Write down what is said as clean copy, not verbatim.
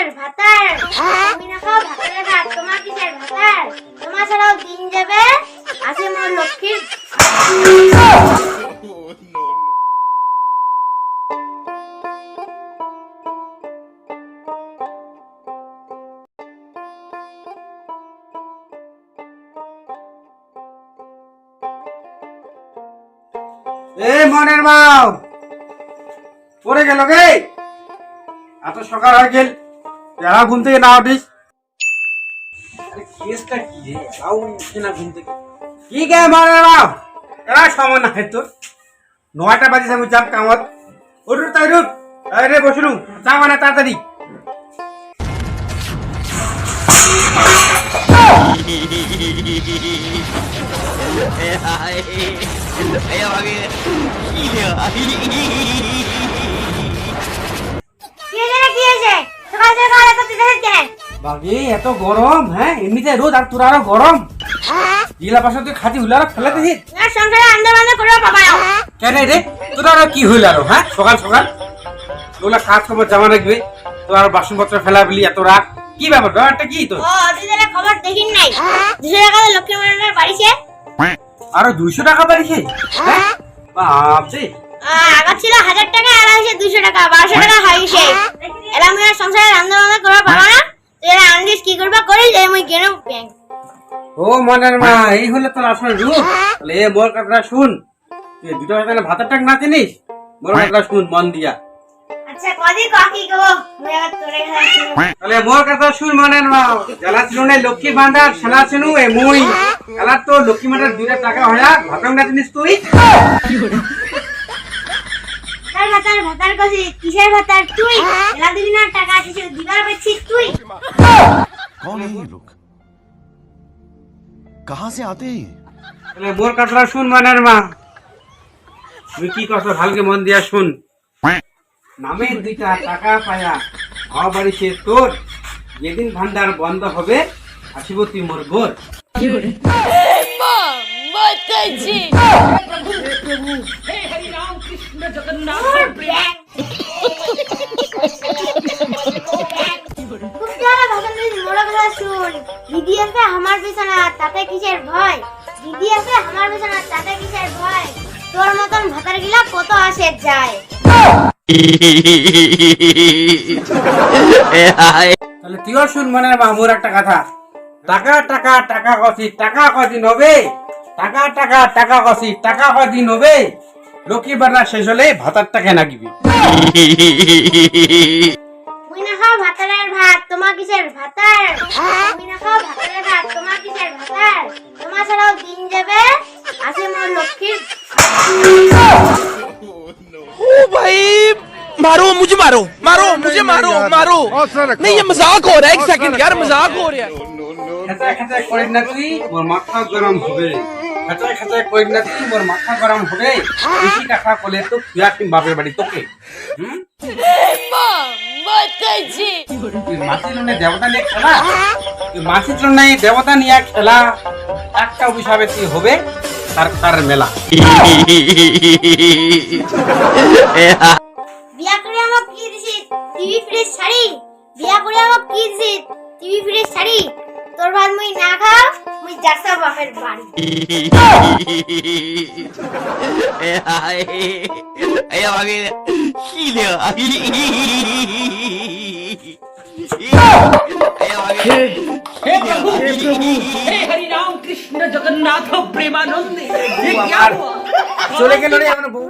কিসের ভাতার? তুমি না খাও ভাতারের ভাত, তোমার কিসের ভাতার? তোমার ছাড়াও দিন যাবে, আছে মোর লক্ষ্মীর। মনের মাও পড়ে গেল গে, এত সকাল হয়ে গেল, ঘুম থেকে না উঠিস? কেসটা কি রে, উঠছে না ঘুম থেকে? কি গে মনের মাও, এরা সময় না তোর? 9টা বাজে আমি যাব কামত। উঠ তাই উঠ, রে বসলু চা বানা তাড়াতাড়ি। বাগে এত গরম, হ্যাঁ এমনিতে রোদ আর তোর আরো গরম। গিলা পাশে তুই খাতি হুলা ফেলে দিছিস সংসারে আন্দোলন করে বাবা। কেন রে, তোর আরো কি হইল আরো? হ্যাঁ সকাল সকাল ওগুলা কাজ খবর জমা রাখবে, তোর আরো বাসনপত্র ফেলা বলি এত রাত, কি ব্যাপার? ব্যাপারটা কি তোর? দিদিরা খবর দেখিন নাই 200 টাকা লক্ষ্মী ভান্ডার বাড়িছে। আরো 200 টাকা বাড়িছে? বাপরে, আগে ছিল 1000 টাকা, আর হইছে 200 টাকা, 1200 টাকা হইছে। এলা মই সংসারে আন্দোলন করে বাবা না, তুই এলা আনলিস কি করবা করি যে মই গেনো ব্যাংক। ও মনের মা, এই হলো তোর আসল রূপ। তাহলে এ মোর কথা শুন, তুই দুটো কথা ভাতের টাক না চিনিস? মোর কথা শুন মন দিয়া। আচ্ছা কদি কাকি গো, মই আবার তোরে খাইছি। তাহলে মোর কথা শুন মনের মা, জ্বালা ছিল না লক্ষ্মী ভান্ডার, ছেলা ছিল এ মুই এলা তো লক্ষ্মী ভান্ডার 2 টাকা হয়া ভাতং না চিনিস তুই? ভাতার ভাতার কইছি, কিসের ভাতার তুই? এলা দিবি না টাকা কিছু দিবার পাচ্ছিস তুই? कौन है ये लोग? कहां से आते हैं? তাহলে মোর কথা শুন মনের মা, তুই কি কথা ভালকে মন দিয়া শুন। নামে 2টা টাকা পায়া হওয়া বাড়িছে তোর, যেদিন ভান্ডার বন্ধ হবে আসিব তুই মোর বোর। দিদি আছে আমার বিছানা তাতে কিসের ভয়? দিদি আছে আমার বিছানা তাতে কিসের ভয়? তোর মতন ভাতার গিলা কত আসে যায়। তাহলে তুইও শুন মনের মা মোর একটা কথা, টাকা টাকা টাকা কষি, টাকা কদিন হবে? টাকা টাকা টাকা কষি, টাকা কদিন হবে? লক্ষ্মী ভান্ডার শেষ হলে ভাতার টাকা নাগিবি। তুই না খাও ভাতারের ভাত, তোমার কিসের ভাতার? তুমি না খাও ভাতারের ভাত, তোমার কিসের ভাতার? তোমার ছাড়াও দিন যাবে, আছে মোর লক্ষ্মীর। ओ भाई मारो मुझे, मारो मारो मुझे, मारो मारो। नहीं ये मजाक हो रहा है, 1 सेकंड यार, मजाक हो रहा है। খেচায় খেচায় করিস না তুই, মোর মাথা গরম হবে। খেচায় খেচায় করিস না তুই, মোর মাথা গরম হবে। বেশি কথা বলে তো খুয়াকিম বাপের বাড়ি তোকে। তুই মাছির জন্য দেবতা নিয়ে খেলা, তুই মাছির জন্য দেবতা নিয়ে খেলা, একটা অভিশাপে তুই হবে তার মেলা। বিয়া করে আমাকে কি দিছিস? TV fridge sari. বিয়া করে আমাকে কি দিছিস? TV fridge sari. তোর ভাত মুই না খাও, মুই যাচ্ছা বাপের বাড়ি। हे प्रभु हे हरि राम कृष्ण जगन्नाथ प्रेमानंद, ये क्या हुआ? চলে গেল রে আমার বউ।